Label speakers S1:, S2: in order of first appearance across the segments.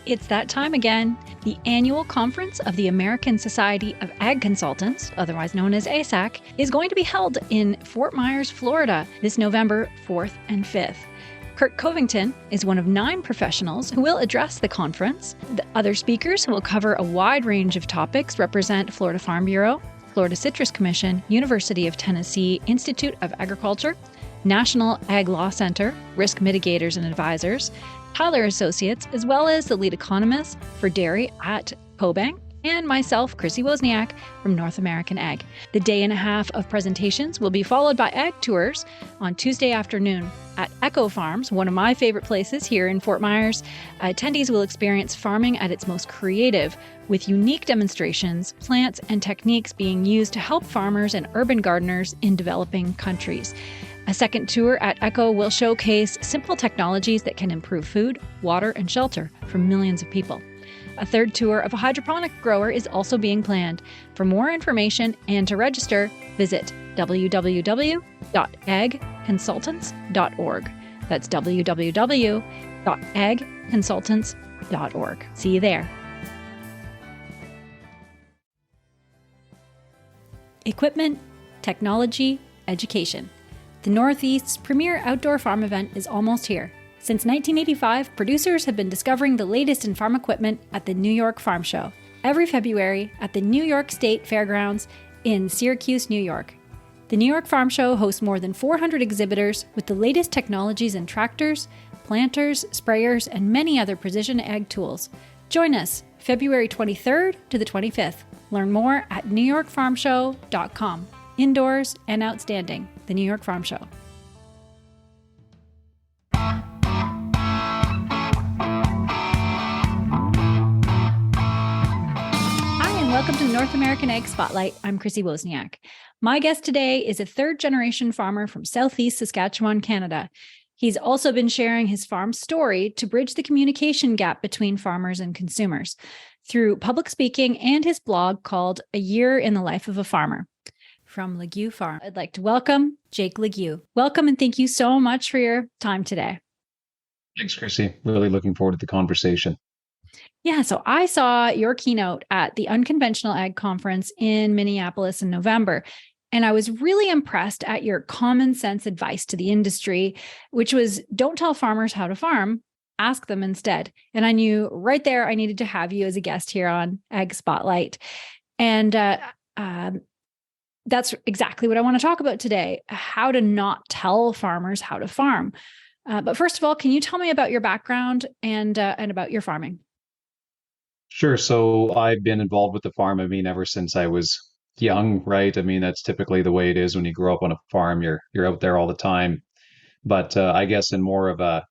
S1: It's that time again. The annual conference of the American Society of Ag Consultants, otherwise known as ASAC, is going to be held in Fort Myers, Florida, this November 4th and 5th. Kurt Covington is one of 9 professionals who will address the conference. The other speakers who will cover a wide range of topics represent Florida Farm Bureau, Florida Citrus Commission, University of Tennessee Institute of Agriculture, National Ag Law Center, Risk Mitigators and Advisors, Tyler Associates, as well as the lead economist for dairy at CoBank, and myself, Chrissy Wozniak from North American Ag. The day and a half of presentations will be followed by ag tours on Tuesday afternoon at Echo Farms, one of my favorite places here in Fort Myers. Attendees will experience farming at its most creative, with unique demonstrations, plants, and techniques being used to help farmers and urban gardeners in developing countries. A second tour at Echo will showcase simple technologies that can improve food, water, and shelter for millions of people. A third tour of a hydroponic grower is also being planned. For more information and to register, visit www.agconsultants.org. That's www.agconsultants.org. See you there. Equipment, technology, education. The Northeast's premier outdoor farm event is almost here. Since 1985, producers have been discovering the latest in farm equipment at the New York Farm Show, every February at the New York State Fairgrounds in Syracuse, New York. The New York Farm Show hosts more than 400 exhibitors with the latest technologies in tractors, planters, sprayers, and many other precision ag tools. Join us February 23rd to the 25th. Learn more at newyorkfarmshow.com. Indoors and outstanding, the New York Farm Show. Welcome to the North American Ag Spotlight. I'm Chrissy Wozniak. My guest today is a third-generation farmer from Southeast Saskatchewan, Canada. He's also been sharing his farm story to bridge the communication gap between farmers and consumers through public speaking and his blog called A Year in the Life of a Farmer. From Leguee Farm, I'd like to welcome Jake Leguee. Welcome and thank you so much for your time today.
S2: Thanks, Chrissy. Really looking forward to the conversation.
S1: Yeah, so I saw your keynote at the Unconventional Ag Conference in Minneapolis in November, and I was really impressed at your common sense advice to the industry, which was don't tell farmers how to farm, ask them instead. And I knew right there I needed to have you as a guest here on Ag Spotlight. And that's exactly what I want to talk about today, how to not tell farmers how to farm. But first of all, can you tell me about your background and about your farming?
S2: Sure. So I've been involved with the farm, ever since I was young, right? That's typically the way it is when you grow up on a farm. You're out there all the time. But I guess in more of a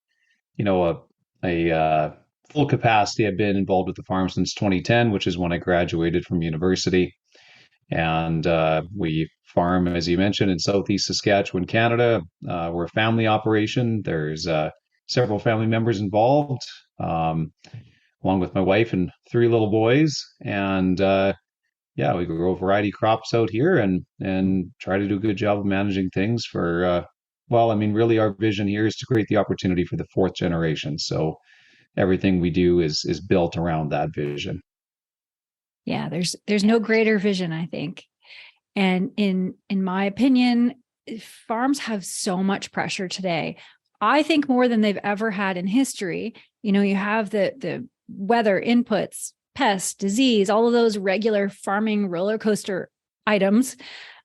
S2: full capacity, I've been involved with the farm since 2010, which is when I graduated from university. And we farm, as you mentioned, in Southeast Saskatchewan, Canada. We're a family operation. There's several family members involved. Along with my wife and 3 little boys. And we grow a variety of crops out here and try to do a good job of managing things for, really our vision here is to create the opportunity for the 4th generation. So everything we do is built around that vision.
S1: Yeah, there's no greater vision, I think. And in my opinion, farms have so much pressure today. I think more than they've ever had in history. You have the weather inputs, pests, disease, all of those regular farming roller coaster items.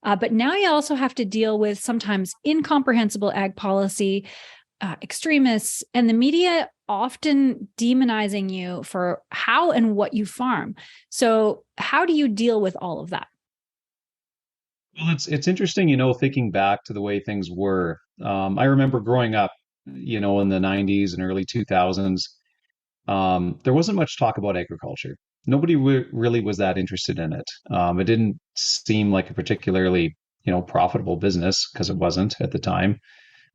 S1: But now you also have to deal with sometimes incomprehensible ag policy, extremists, and the media often demonizing you for how and what you farm. So how do you deal with all of that?
S2: Well, it's interesting, thinking back to the way things were. I remember growing up, in the 90s and early 2000s. There wasn't much talk about agriculture. Nobody really was that interested in it. It didn't seem like a particularly, profitable business because it wasn't at the time.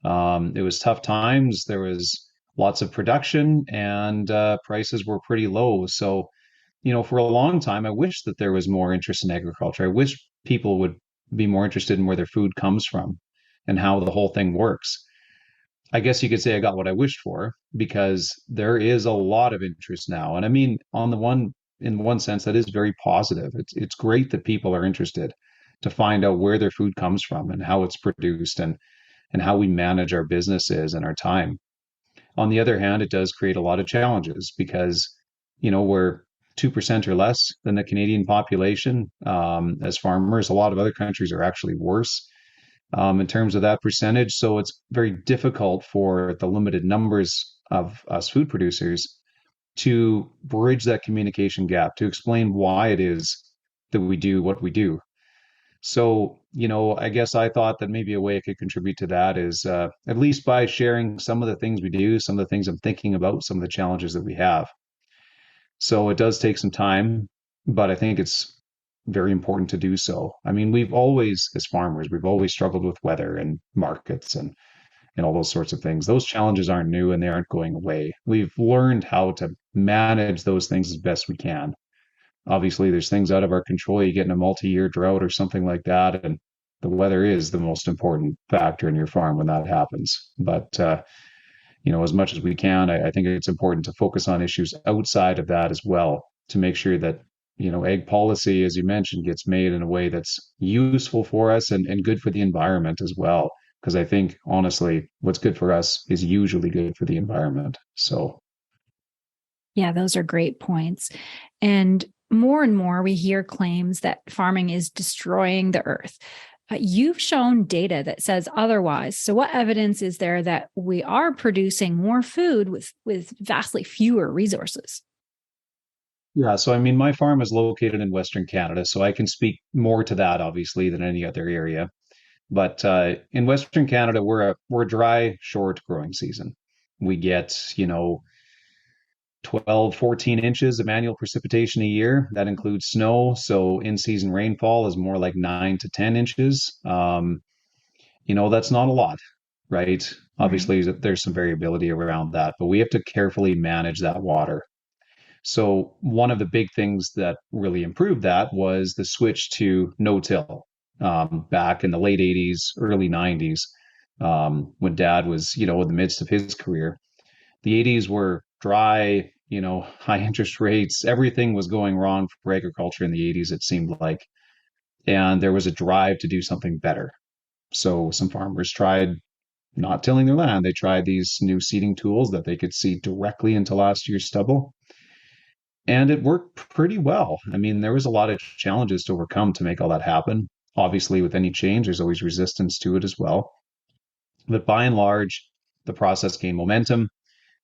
S2: It was tough times. There was lots of production and prices were pretty low. So, for a long time, I wish that there was more interest in agriculture. I wish people would be more interested in where their food comes from and how the whole thing works. I guess you could say I got what I wished for because there is a lot of interest now. And I mean, in one sense, that is very positive. It's great that people are interested to find out where their food comes from and how it's produced and how we manage our businesses and our time. On the other hand, it does create a lot of challenges because, we're 2% or less than the Canadian population as farmers. A lot of other countries are actually worse in terms of that percentage. So it's very difficult for the limited numbers of us food producers to bridge that communication gap, to explain why it is that we do what we do. So, I guess I thought that maybe a way I could contribute to that is at least by sharing some of the things we do, some of the things I'm thinking about, some of the challenges that we have. So it does take some time, but I think it's very important to do so. I mean, we've always, as farmers, we've always struggled with weather and markets and all those sorts of things. Those challenges aren't new and they aren't going away. We've learned how to manage those things as best we can. Obviously, there's things out of our control. You get in a multi-year drought or something like that, and the weather is the most important factor in your farm when that happens. But as much as we can, I think it's important to focus on issues outside of that as well to make sure that, egg policy, as you mentioned, gets made in a way that's useful for us and good for the environment as well. Because I think, honestly, what's good for us is usually good for the environment. So,
S1: Yeah, those are great points. And more, we hear claims that farming is destroying the earth. You've shown data that says otherwise. So, what evidence is there that we are producing more food with vastly fewer resources?
S2: yeah, so I mean, my farm is located in Western Canada, so I can speak more to that, obviously, than any other area. But in Western Canada, we're a dry, short growing season. We get, 12, 14 inches of annual precipitation a year. That includes snow. So in season rainfall is more like 9 to 10 inches. That's not a lot, right?
S1: Right.
S2: Obviously, there's some variability around that, but we have to carefully manage that water. So one of the big things that really improved that was the switch to no-till back in the late 80s, early 90s, when Dad was, in the midst of his career. The 80s were dry, high interest rates. Everything was going wrong for agriculture in the 80s, it seemed like. And there was a drive to do something better. So some farmers tried not tilling their land. They tried these new seeding tools that they could seed directly into last year's stubble. And it worked pretty well. I mean, there was a lot of challenges to overcome to make all that happen. Obviously, with any change, there's always resistance to it as well. But by and large, the process gained momentum.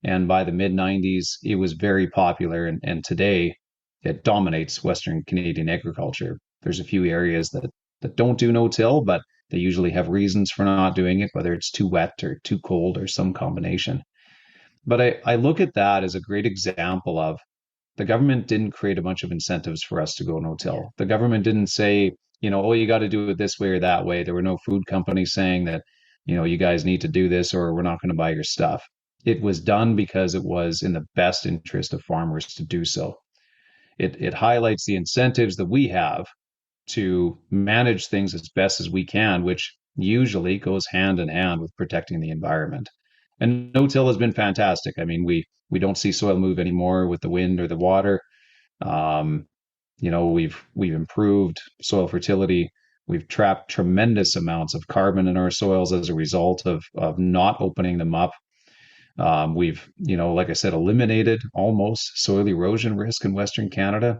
S2: And by the mid 90s, it was very popular. And today, it dominates Western Canadian agriculture. There's a few areas that don't do no till, but they usually have reasons for not doing it, whether it's too wet or too cold or some combination. But I look at that as a great example of the government didn't create a bunch of incentives for us to go no till. The government didn't say, oh, you got to do it this way or that way. There were no food companies saying that, you guys need to do this or we're not going to buy your stuff. It was done because it was in the best interest of farmers to do so. It highlights the incentives that we have to manage things as best as we can, which usually goes hand in hand with protecting the environment. And no-till has been fantastic. I mean, we don't see soil move anymore with the wind or the water. Um, we've improved soil fertility. We've trapped tremendous amounts of carbon in our soils as a result of not opening them up. We've, like I said, eliminated almost soil erosion risk in Western Canada.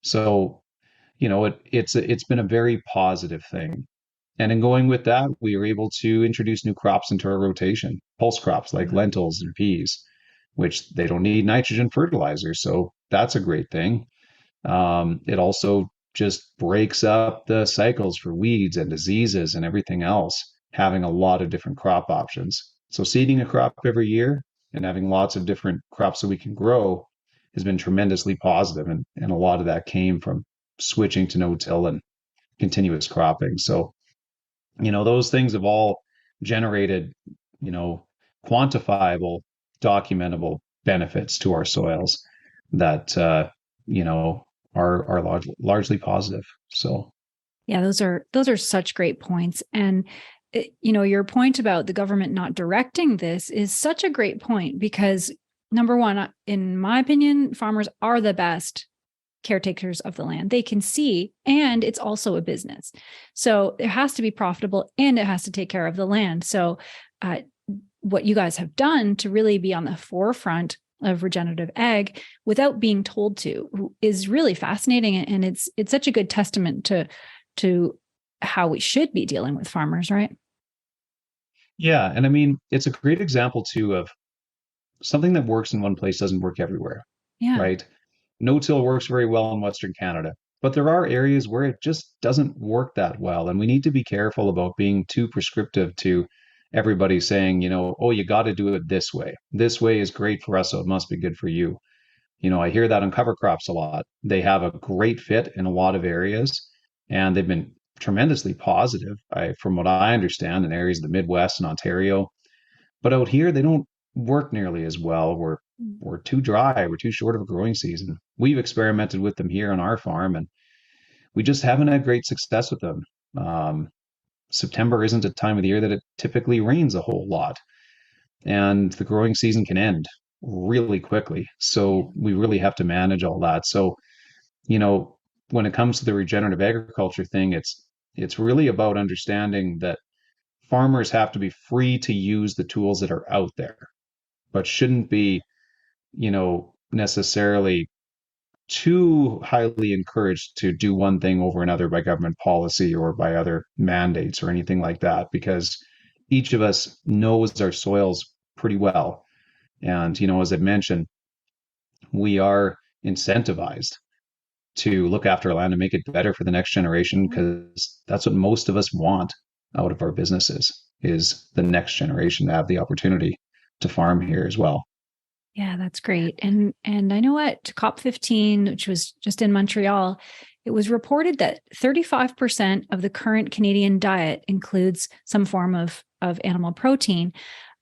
S2: So, it's been a very positive thing. And in going with that, we were able to introduce new crops into our rotation, pulse crops like lentils and peas, which they don't need nitrogen fertilizer. So that's a great thing. It also just breaks up the cycles for weeds and diseases and everything else, having a lot of different crop options. So seeding a crop every year and having lots of different crops that we can grow has been tremendously positive, and a lot of that came from switching to no-till and continuous cropping. So, those things have all generated, you know, quantifiable, documentable benefits to our soils that, you know, are largely positive. So,
S1: Yeah, those are such great points. And your point about the government not directing this is such a great point because number one, in my opinion, farmers are the best caretakers of the land. They can see, and it's also a business. So it has to be profitable and it has to take care of the land. So what you guys have done to really be on the forefront of regenerative ag without being told to is really fascinating. And it's such a good testament to how we should be dealing with farmers, right?
S2: Yeah. And I mean, it's a great example too of something that works in one place doesn't work everywhere,
S1: Yeah.
S2: right? No-till works very well in Western Canada, but there are areas where it just doesn't work that well. And we need to be careful about being too prescriptive to everybody saying, oh, you got to do it this way. This way is great for us, so it must be good for you. I hear that on cover crops a lot. They have a great fit in a lot of areas, and they've been tremendously positive, from what I understand, in areas of the Midwest and Ontario. But out here, they don't work nearly as well. We're too dry. We're too short of a growing season. We've experimented with them here on our farm, and we just haven't had great success with them. Um, September isn't a time of the year that it typically rains a whole lot, and the growing season can end really quickly. So we really have to manage all that. So, you know, when it comes to the regenerative agriculture thing, it's really about understanding that farmers have to be free to use the tools that are out there, but shouldn't be, necessarily too highly encouraged to do one thing over another by government policy or by other mandates or anything like that, because each of us knows our soils pretty well. And, as I mentioned, we are incentivized to look after our land and make it better for the next generation because that's what most of us want out of our businesses is the next generation to have the opportunity to farm here as well.
S1: Yeah, that's great. And I know at COP15, which was just in Montreal, it was reported that 35% of the current Canadian diet includes some form of animal protein.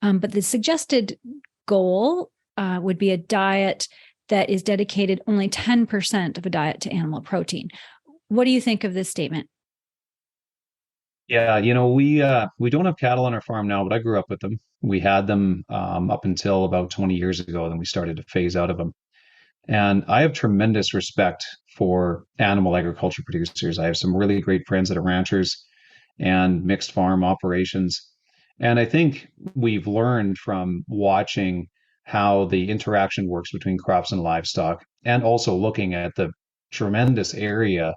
S1: But the suggested goal would be a diet that is dedicated only 10% of a diet to animal protein. What do you think of this statement?
S2: Yeah, we don't have cattle on our farm now, but I grew up with them. We had them up until about 20 years ago, then we started to phase out of them. And I have tremendous respect for animal agriculture producers. I have some really great friends that are ranchers and mixed farm operations. And I think we've learned from watching how the interaction works between crops and livestock, and also looking at the tremendous area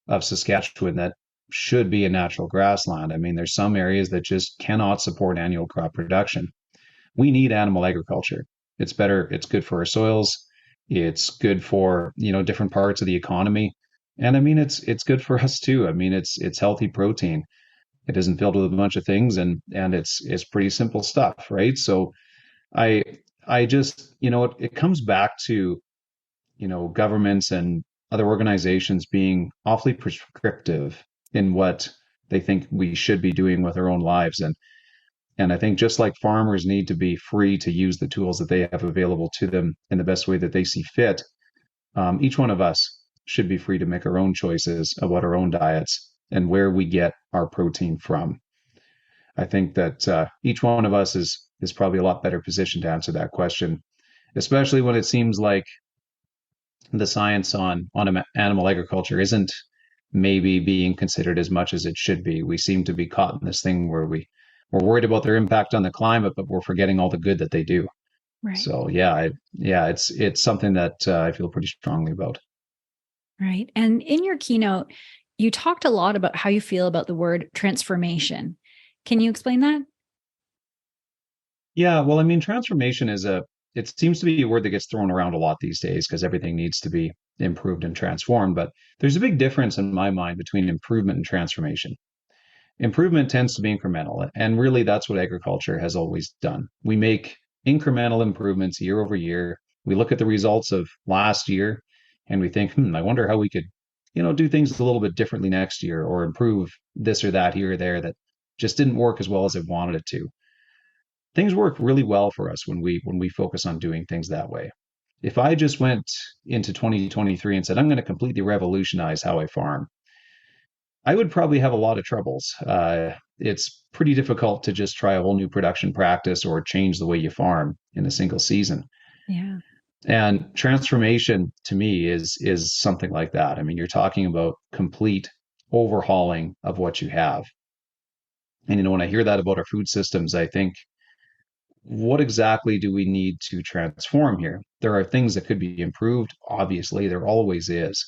S2: of Saskatchewan that should be a natural grassland. I mean, there's some areas that just cannot support annual crop production. We need animal agriculture. It's better, it's good for our soils, it's good for, different parts of the economy. And I mean it's good for us too. I mean it's healthy protein. It isn't filled with a bunch of things, and it's pretty simple stuff, right? So I I just, it comes back to, governments and other organizations being awfully prescriptive in what they think we should be doing with our own lives. And I think just like farmers need to be free to use the tools that they have available to them in the best way that they see fit, each one of us should be free to make our own choices about our own diets and where we get our protein from. I think that each one of us is probably a lot better positioned to answer that question, especially when it seems like the science on animal agriculture isn't maybe being considered as much as it should be. We seem to be caught in this thing where we're worried about their impact on the climate, but we're forgetting all the good that they do.
S1: Right.
S2: So yeah, it's something that I feel pretty strongly about.
S1: Right. And in your keynote, you talked a lot about how you feel about the word transformation. Can you explain that?
S2: Yeah, well, I mean, transformation it seems to be a word that gets thrown around a lot these days because everything needs to be improved and transformed. But there's a big difference in my mind between improvement and transformation. Improvement tends to be incremental, and really that's what agriculture has always done. We make incremental improvements year over year. We look at the results of last year and we think, I wonder how we could, do things a little bit differently next year or improve this or that here or there that just didn't work as well as it wanted it to. Things work really well for us when we focus on doing things that way. If I just went into 2023 and said, I'm going to completely revolutionize how I farm, I would probably have a lot of troubles. it's pretty difficult to just try a whole new production practice or change the way you farm in a single season.
S1: Yeah.
S2: And transformation to me is something like that. I mean, you're talking about complete overhauling of what you have. And when I hear that about our food systems, I think, what exactly do we need to transform here? There are things that could be improved. Obviously, there always is.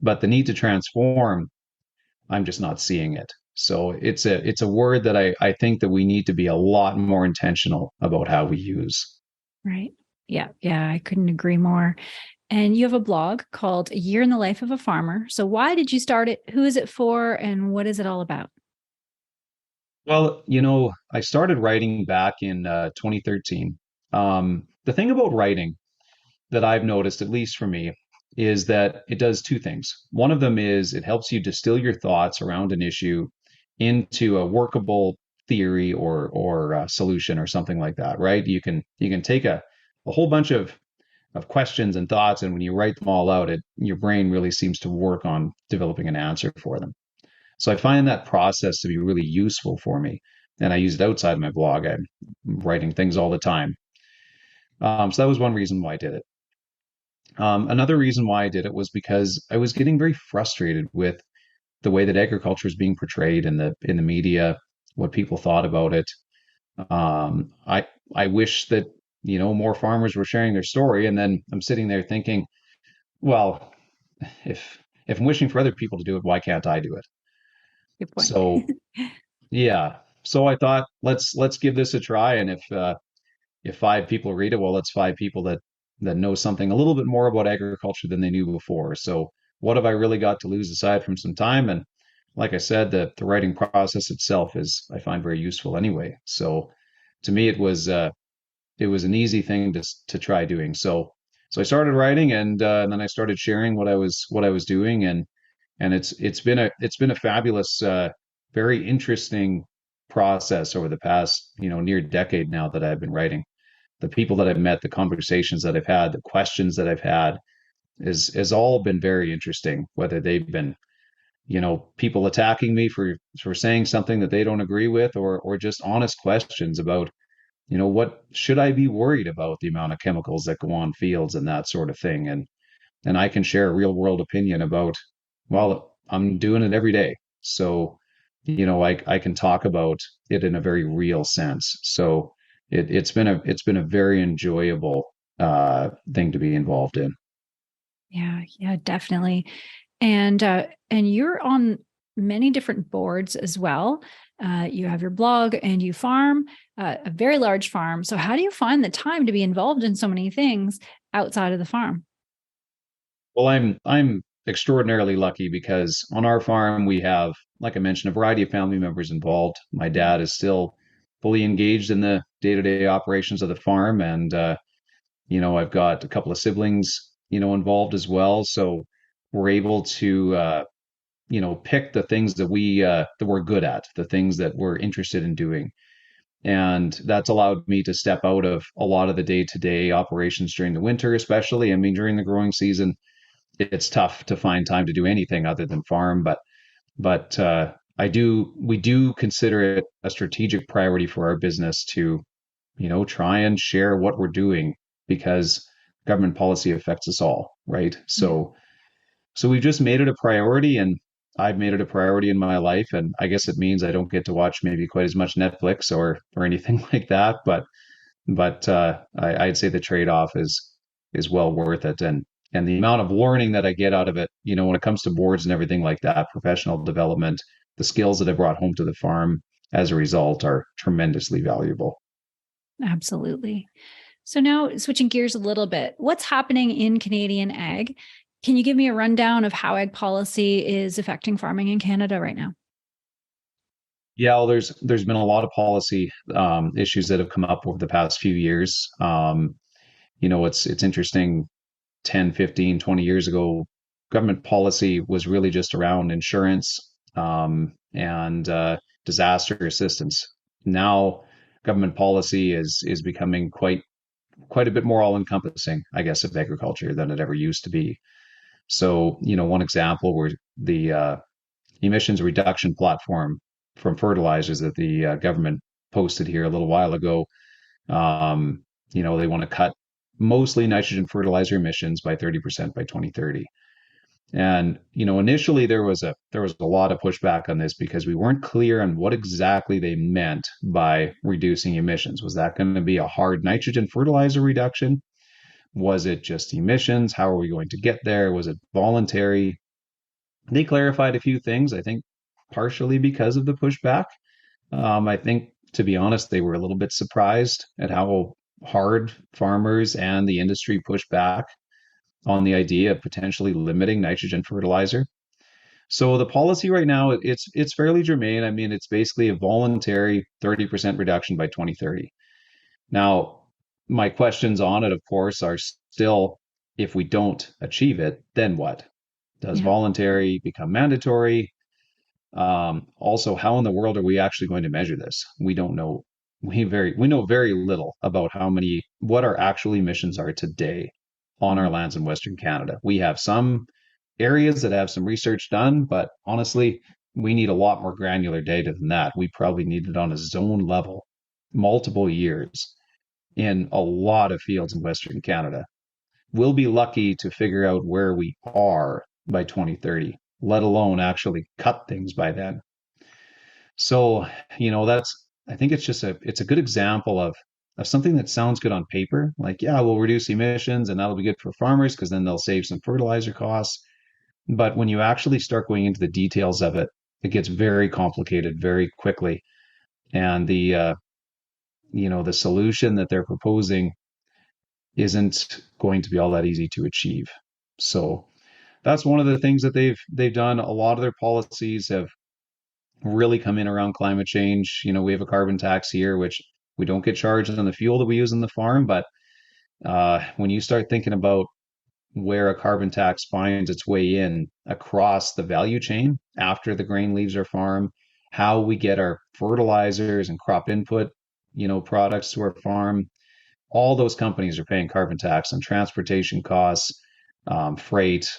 S2: But the need to transform, I'm just not seeing it. So it's a word that I think that we need to be a lot more intentional about how we use.
S1: Right. Yeah. Yeah. I couldn't agree more. And you have a blog called A Year in the Life of a Farmer. So why did you start it? Who is it for? And what is it all about?
S2: Well, I started writing back in 2013. The thing about writing that I've noticed, at least for me, is that it does two things. One of them is it helps you distill your thoughts around an issue into a workable theory or solution or something like that, right? You can take a whole bunch of questions and thoughts, and when you write them all out, your brain really seems to work on developing an answer for them. So I find that process to be really useful for me, and I use it outside my blog. I'm writing things all the time. So that was one reason why I did it. Another reason why I did it was because I was getting very frustrated with the way that agriculture is being portrayed in the media, what people thought about it. I wish that more farmers were sharing their story, and then I'm sitting there thinking, well, if I'm wishing for other people to do it, why can't I do it?
S1: Good point.
S2: So yeah, so I thought let's give this a try, and if five people read it, well, it's five people that know something a little bit more about agriculture than they knew before. So what have I really got to lose aside from some time? And like I said, the writing process itself is I find very useful anyway. So to me, it was an easy thing to try doing. So I started writing, and then I started sharing what I was doing, and it's been a fabulous, very interesting process over the past near decade now that I've been writing. The people that I've met, the conversations that I've had, the questions that I've had is all been very interesting. Whether they've been people attacking me for saying something that they don't agree with, or just honest questions about what should I be worried about, the amount of chemicals that go on fields and that sort of thing. And I can share a real world opinion about, well, I'm doing it every day. So, I can talk about it in a very real sense. So it's been a very enjoyable thing to be involved in.
S1: Yeah, yeah, definitely. And you're on many different boards as well. You have your blog and you farm a very large farm. So how do you find the time to be involved in so many things outside of the farm?
S2: Well, I'm extraordinarily lucky because on our farm we have, like I mentioned, a variety of family members involved. My dad is still fully engaged in the day-to-day operations of the farm, and I've got a couple of siblings, involved as well. So we're able to, pick the things that we're good at, the things that we're interested in doing. And that's allowed me to step out of a lot of the day-to-day operations during the winter, especially. I mean, during the growing season, it's tough to find time to do anything other than farm. But we do consider it a strategic priority for our business to try and share what we're doing, because government policy affects us all, right?
S1: Yeah.
S2: So we've just made it a priority, and I've made it a priority in my life. And I guess it means I don't get to watch maybe quite as much Netflix or anything like that. But I'd say the trade-off is well worth it. And the amount of learning that I get out of it, when it comes to boards and everything like that, professional development, the skills that I brought home to the farm as a result are tremendously valuable.
S1: Absolutely. So now switching gears a little bit, what's happening in Canadian ag? Can you give me a rundown of how ag policy is affecting farming in Canada right now?
S2: Yeah, well, there's been a lot of policy issues that have come up over the past few years. It's interesting. 10, 15, 20 years ago, government policy was really just around insurance, and disaster assistance. Now, government policy is becoming quite a bit more all encompassing, I guess, of agriculture than it ever used to be. So, one example were the emissions reduction platform from fertilizers that the government posted here a little while ago. They want to cut mostly nitrogen fertilizer emissions by 30% by 2030. And initially there was a lot of pushback on this because we weren't clear on what exactly they meant by reducing emissions. Was that going to be a hard nitrogen fertilizer reduction? Was it just emissions? How are we going to get there? Was it voluntary? They clarified a few things, I think, partially because of the pushback. I think, to be honest, they were a little bit surprised at how hard farmers and the industry pushed back on the idea of potentially limiting nitrogen fertilizer. So the policy right now, it's fairly germane. I mean, it's basically a voluntary 30% reduction by 2030. Now, my questions on it, of course, are still, if we don't achieve it, then what? Does
S1: Yeah.
S2: voluntary become mandatory? Also, how in the world are we actually going to measure this? We don't know. We know very little about what our actual emissions are today on our lands in Western Canada. We have some areas that have some research done, but honestly, we need a lot more granular data than that. We probably need it on a zone level, multiple years in a lot of fields in Western Canada. We'll be lucky to figure out where we are by 2030, let alone actually cut things by then. So, I think it's a good example of something that sounds good on paper. Like, yeah, we'll reduce emissions and that'll be good for farmers because then they'll save some fertilizer costs. But when you actually start going into the details of it, it gets very complicated very quickly. And the solution that they're proposing isn't going to be all that easy to achieve. So that's one of the things that they've done. A lot of their policies have really come in around climate change. We have a carbon tax here, which we don't get charged on the fuel that we use in the farm. But when you start thinking about where a carbon tax finds its way in across the value chain after the grain leaves our farm, how we get our fertilizers and crop input, products to our farm, all those companies are paying carbon tax on transportation costs, freight,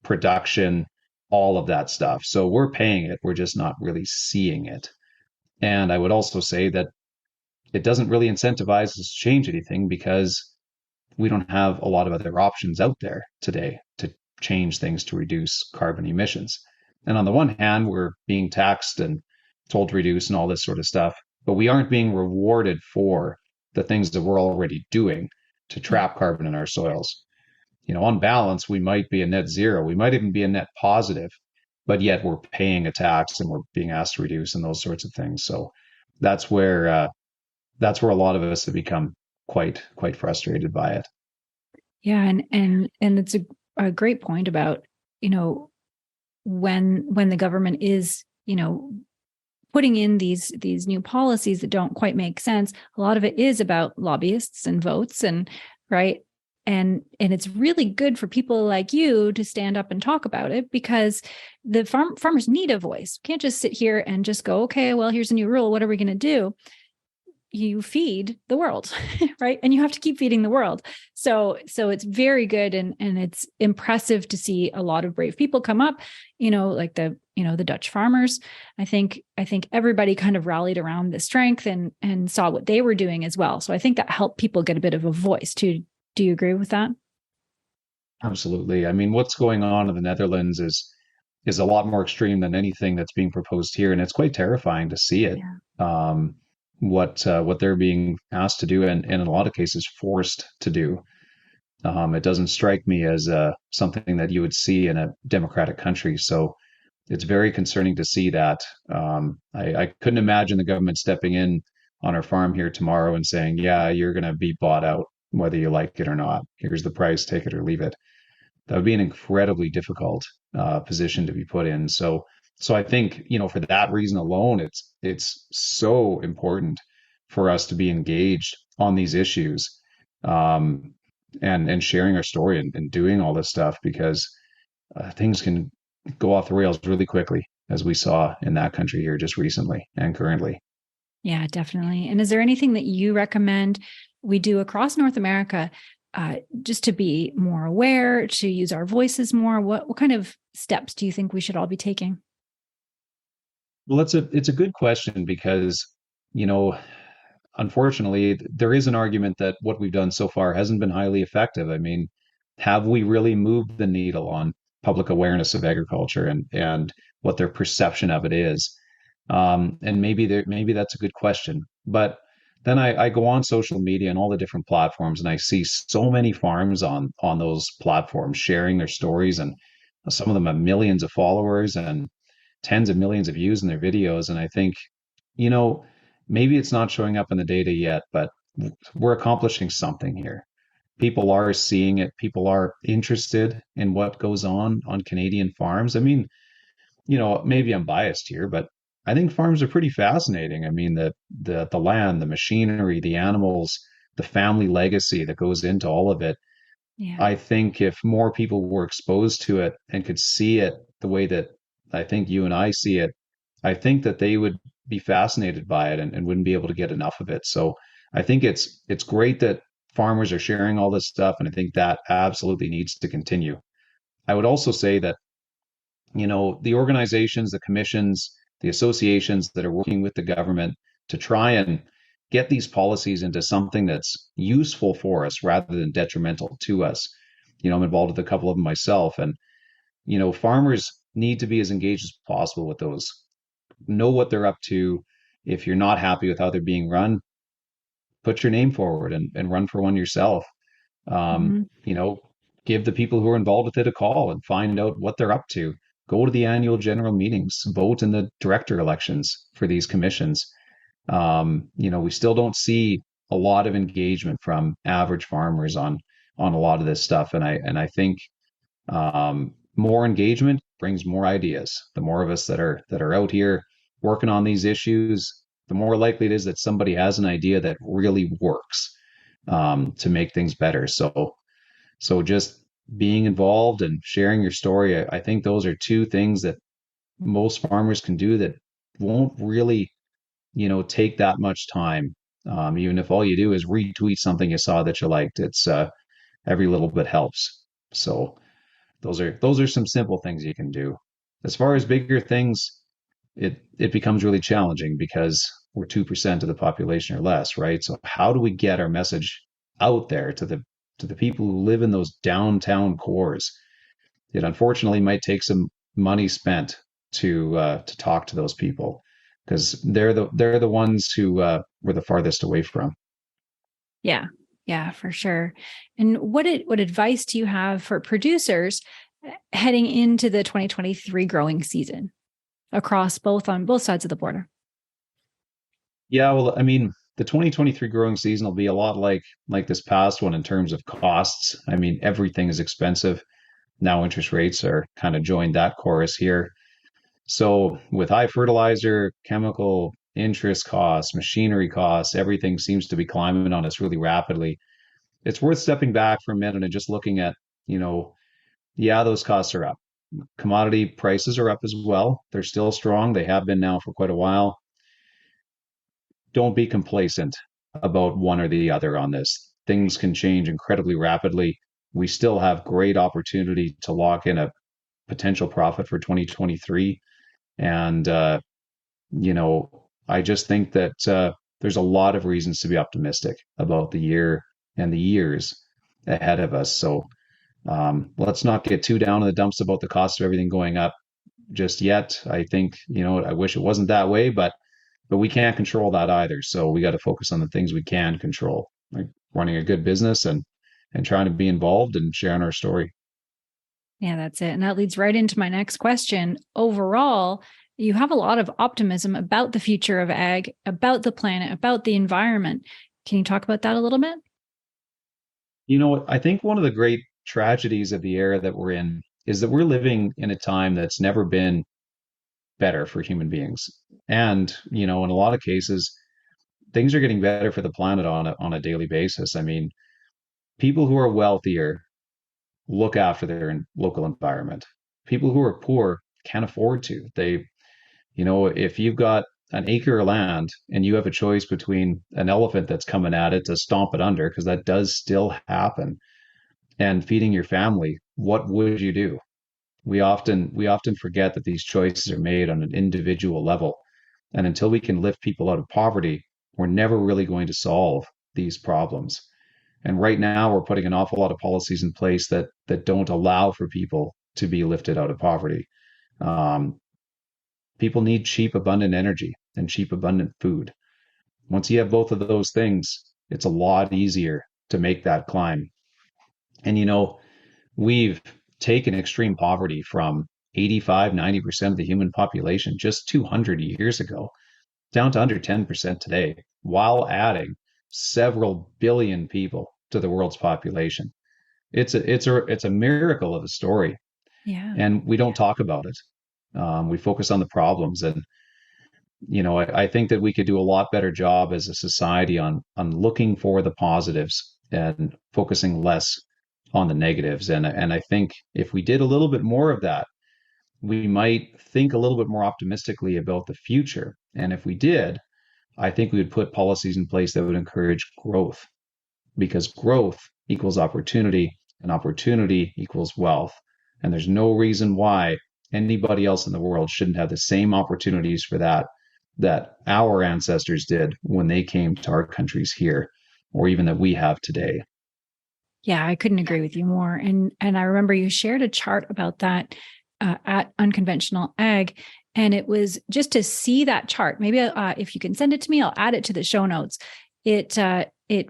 S2: production, all of that stuff. So we're paying it. We're just not really seeing it. And I would also say that it doesn't really incentivize us to change anything because we don't have a lot of other options out there today to change things to reduce carbon emissions. And on the one hand, we're being taxed and told to reduce and all this sort of stuff, but we aren't being rewarded for the things that we're already doing to trap carbon in our soils. On balance, we might be a net zero. We might even be a net positive, but yet we're paying a tax and we're being asked to reduce and those sorts of things. So that's where a lot of us have become quite frustrated by it.
S1: Yeah, and it's a great point about when the government is putting in these new policies that don't quite make sense. A lot of it is about lobbyists and votes, and right. And it's really good for people like you to stand up and talk about it because the farmers need a voice. Can't just sit here and just go, okay, well, here's a new rule. What are we going to do? You feed the world, right? And you have to keep feeding the world. So it's very good. And it's impressive to see a lot of brave people come up, like the Dutch farmers. I think everybody kind of rallied around the strength and saw what they were doing as well. So I think that helped people get a bit of a voice too. Do you agree with that?
S2: Absolutely. I mean, what's going on in the Netherlands is a lot more extreme than anything that's being proposed here, and it's quite terrifying to see it.
S1: Yeah.
S2: What they're being asked to do, and in a lot of cases forced to do. It doesn't strike me as something that you would see in a democratic country. So it's very concerning to see that. I couldn't imagine the government stepping in on our farm here tomorrow and saying, "Yeah, you're going to be bought out, whether you like it or not. Here's the price, take it or leave it." That would be an incredibly difficult position to be put in. So I think, for that reason alone, it's so important for us to be engaged on these issues, um, and sharing our story and doing all this stuff because things can go off the rails really quickly, as we saw in that country here just recently and currently.
S1: Yeah, definitely. And is there anything that you recommend we do across North America just to be more aware, to use our voices more? What kind of steps do you think we should all be taking?
S2: Well, it's a good question because, you know, unfortunately, there is an argument that what we've done so far hasn't been highly effective. I mean, have we really moved the needle on public awareness of agriculture and what their perception of it is? And maybe that's a good question. But then I go on social media and all the different platforms, and I see so many farms on those platforms sharing their stories, and some of them have millions of followers and tens of millions of views in their videos. And I think, you know, maybe it's not showing up in the data yet, but we're accomplishing something here. People are seeing it. People are interested in what goes on Canadian farms. I mean, maybe I'm biased here, but I think farms are pretty fascinating. I mean, the land, the machinery, the animals, the family legacy that goes into all of it.
S1: Yeah.
S2: I think if more people were exposed to it and could see it the way that I think you and I see it, I think that they would be fascinated by it and wouldn't be able to get enough of it. So I think it's great that farmers are sharing all this stuff, and I think that absolutely needs to continue. I would also say that, the organizations, the commissions, the associations that are working with the government to try and get these policies into something that's useful for us rather than detrimental to us. I'm involved with a couple of them myself, and farmers need to be as engaged as possible with those. Know what they're up to. If you're not happy with how they're being run, put your name forward and run for one yourself. um,
S1: Mhm.
S2: you know, give the people who are involved with it a call and find out what they're up to. Go to the annual general meetings, vote in the director elections for these commissions. We still don't see a lot of engagement from average farmers on a lot of this stuff, and I think more engagement brings more ideas. The more of us that are out here working on these issues, the more likely it is that somebody has an idea that really works to make things better. So just being involved and sharing your story, I think those are two things that most farmers can do that won't really, take that much time. Even if all you do is retweet something you saw that you liked, it's every little bit helps. So those are some simple things you can do. As far as bigger things, it becomes really challenging because we're 2% of the population or less, right? So how do we get our message out there to the people who live in those downtown cores? It unfortunately might take some money spent to talk to those people because they're the ones who we're the farthest away from.
S1: Yeah. Yeah, for sure. And what advice do you have for producers heading into the 2023 growing season across on both sides of the border?
S2: Yeah, well, I mean, the 2023 growing season will be a lot like this past one in terms of costs. I mean, everything is expensive. Now interest rates are kind of joined that chorus here. So with high fertilizer, chemical, interest costs, machinery costs, everything seems to be climbing on us really rapidly. It's worth stepping back for a minute and just looking at, yeah, those costs are up. Commodity prices are up as well. They're still strong. They have been now for quite a while. Don't be complacent about one or the other on this. Things can change incredibly rapidly. We still have great opportunity to lock in a potential profit for 2023. And, I just think that there's a lot of reasons to be optimistic about the year and the years ahead of us. So let's not get too down in the dumps about the cost of everything going up just yet. I think, I wish it wasn't that way, but we can't control that either. So we got to focus on the things we can control, like running a good business and trying to be involved and sharing our story.
S1: Yeah, that's it. And that leads right into my next question. Overall, you have a lot of optimism about the future of ag, about the planet, about the environment. Can you talk about that a little bit?
S2: I think one of the great tragedies of the era that we're in is that we're living in a time that's never been better for human beings. And, in a lot of cases, things are getting better for the planet on a daily basis. I mean, people who are wealthier look after their local environment. People who are poor can't afford to. If you've got an acre of land and you have a choice between an elephant that's coming at it to stomp it under, because that does still happen, and feeding your family, what would you do? We often forget that these choices are made on an individual level. And until we can lift people out of poverty, we're never really going to solve these problems. And right now we're putting an awful lot of policies in place that don't allow for people to be lifted out of poverty. Um, People need cheap, abundant energy and cheap, abundant food. Once you have both of those things, it's a lot easier to make that climb. And we've taken extreme poverty from 85, 90% of the human population just 200 years ago down to under 10% today, while adding several billion people to the world's population. It's a miracle of a story,
S1: Yeah.
S2: and we don't talk about it. We focus on the problems, and I think that we could do a lot better job as a society on looking for the positives and focusing less on the negatives. And I think if we did a little bit more of that, we might think a little bit more optimistically about the future. And if we did, I think we would put policies in place that would encourage growth, because growth equals opportunity and opportunity equals wealth. And there's no reason why anybody else in the world shouldn't have the same opportunities for that our ancestors did when they came to our countries here, or even that we have today.
S1: Yeah, I couldn't agree with you more. And I remember you shared a chart about that at Unconventional Ag, and it was just to see that chart. Maybe if you can send it to me, I'll add it to the show notes. It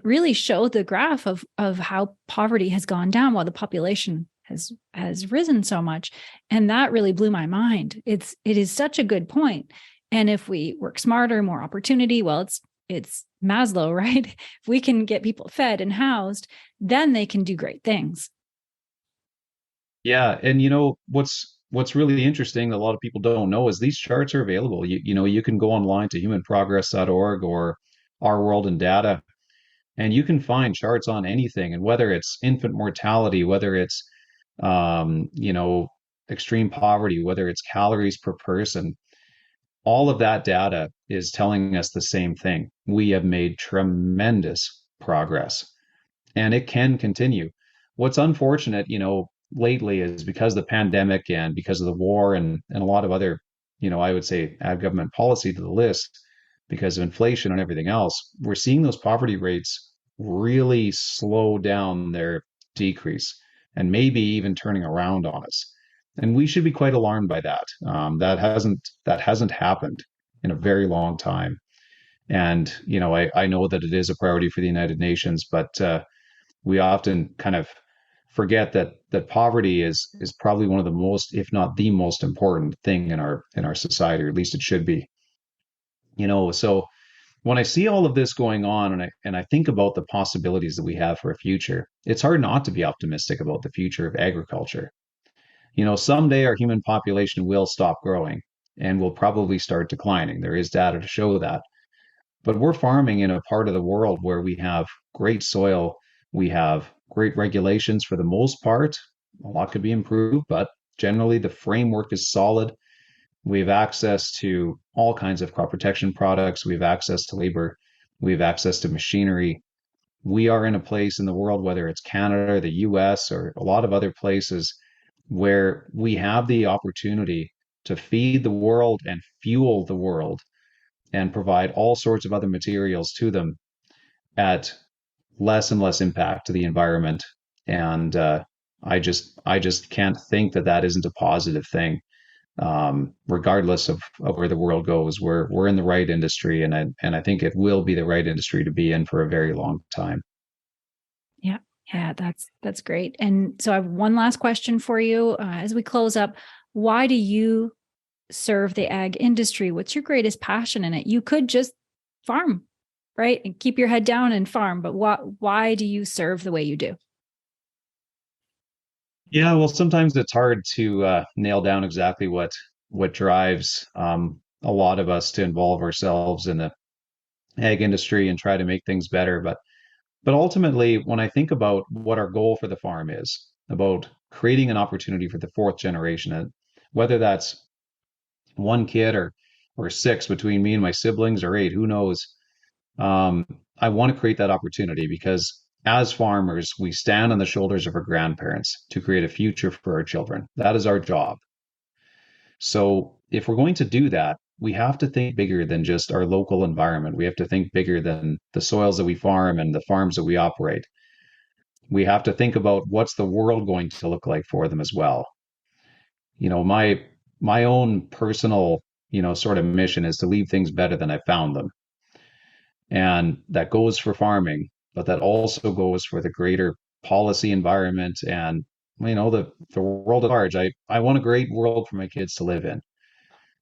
S1: really showed the graph of how poverty has gone down while the population has risen so much, and that really blew my mind. It is such a good point. And if we work smarter, more opportunity, well, it's Maslow, right? If we can get people fed and housed, then they can do great things.
S2: Yeah, and what's really interesting that a lot of people don't know is these charts are available. You can go online to humanprogress.org or Our World in Data, and you can find charts on anything. And whether it's infant mortality, whether it's extreme poverty, whether it's calories per person, all of that data is telling us the same thing. We have made tremendous progress, and it can continue. What's unfortunate, lately is because of the pandemic and because of the war and a lot of other, I would say add government policy to the list, because of inflation and everything else, we're seeing those poverty rates really slow down their decrease and maybe even turning around on us. And we should be quite alarmed by that. That hasn't happened in a very long time. And I know that it is a priority for the United Nations, but we often kind of forget that poverty is probably one of the most, if not the most important thing in our society, or at least it should be. So when I see all of this going on, and I think about the possibilities that we have for a future, it's hard not to be optimistic about the future of agriculture. Someday our human population will stop growing and will probably start declining. There is data to show that. But we're farming in a part of the world where we have great soil, we have great regulations for the most part. A lot could be improved, but generally the framework is solid. We have access to all kinds of crop protection products. We have access to labor. We have access to machinery. We are in a place in the world, whether it's Canada, the US, or a lot of other places, where we have the opportunity to feed the world and fuel the world and provide all sorts of other materials to them at less and less impact to the environment. And I just can't think that isn't a positive thing. Regardless of where the world goes, we're in the right industry, and I think it will be the right industry to be in for a very long time.
S1: Yeah. Yeah, that's great. And so I have one last question for you as we close up. Why do you serve the ag industry? What's your greatest passion in it? You could just farm, right? And keep your head down and farm, but why do you serve the way you do?
S2: Yeah, well, sometimes it's hard to nail down exactly what drives a lot of us to involve ourselves in the ag industry and try to make things better. But ultimately, when I think about what our goal for the farm is, about creating an opportunity for the fourth generation, and whether that's one kid or six between me and my siblings, or eight, who knows? I want to create that opportunity because as farmers, we stand on the shoulders of our grandparents to create a future for our children. That is our job. So if we're going to do that, we have to think bigger than just our local environment. We have to think bigger than the soils that we farm and the farms that we operate. We have to think about what's the world going to look like for them as well. My own personal, sort of mission is to leave things better than I found them. And that goes for farming, but that also goes for the greater policy environment and the world at large. I want a great world for my kids to live in.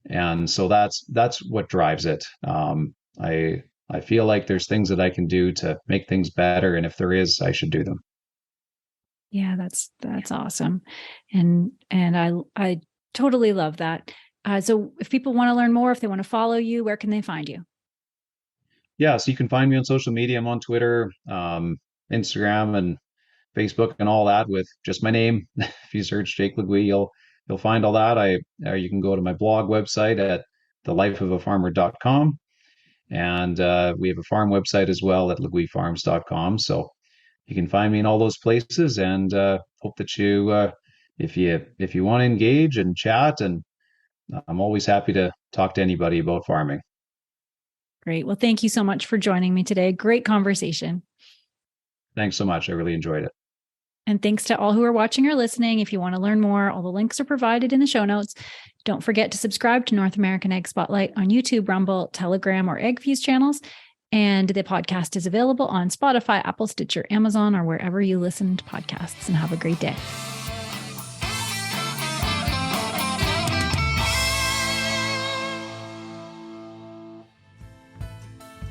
S2: And so that's what drives it. I feel like there's things that I can do to make things better, and if there is, I should do them.
S1: Yeah, that's awesome. And I totally love that. So if people want to learn more, if they want to follow you, where can they find you?
S2: Yeah, so you can find me on social media. I'm on Twitter, Instagram, and Facebook, and all that with just my name. If you search Jake Leguee, you'll find all that. You can go to my blog website at thelifeofafarmer.com, and we have a farm website as well at leguefarms.com. So you can find me in all those places, and hope that if you want to engage and chat, and I'm always happy to talk to anybody about farming.
S1: Great. Well, thank you so much for joining me today. Great conversation.
S2: Thanks so much. I really enjoyed it.
S1: And thanks to all who are watching or listening. If you want to learn more, all the links are provided in the show notes. Don't forget to subscribe to North American Ag Spotlight on YouTube, Rumble, Telegram, or AgFuse channels. And the podcast is available on Spotify, Apple, Stitcher, Amazon, or wherever you listen to podcasts. And have a great day.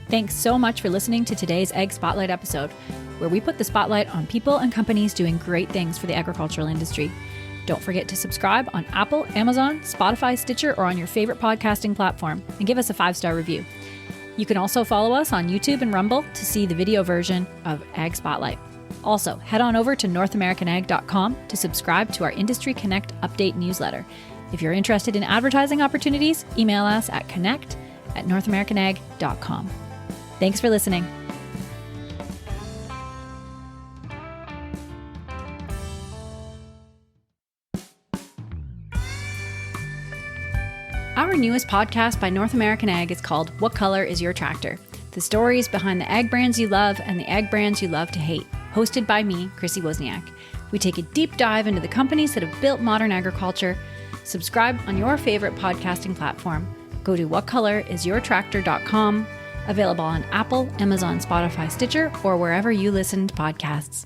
S1: Thanks so much for listening to today's Ag Spotlight episode, where we put the spotlight on people and companies doing great things for the agricultural industry. Don't forget to subscribe on Apple, Amazon, Spotify, Stitcher, or on your favorite podcasting platform, and give us a 5-star review. You can also follow us on YouTube and Rumble to see the video version of Ag Spotlight. Also, head on over to NorthAmericanAg.com to subscribe to our Industry Connect update newsletter. If you're interested in advertising opportunities, email us at connect@NorthAmericanAg.com. Thanks for listening. Our newest podcast by North American Ag is called What Color is Your Tractor? The stories behind the ag brands you love and the ag brands you love to hate. Hosted by me, Chrissy Wozniak. We take a deep dive into the companies that have built modern agriculture. Subscribe on your favorite podcasting platform. Go to whatcolorisyourtractor.com. Available on Apple, Amazon, Spotify, Stitcher, or wherever you listen to podcasts.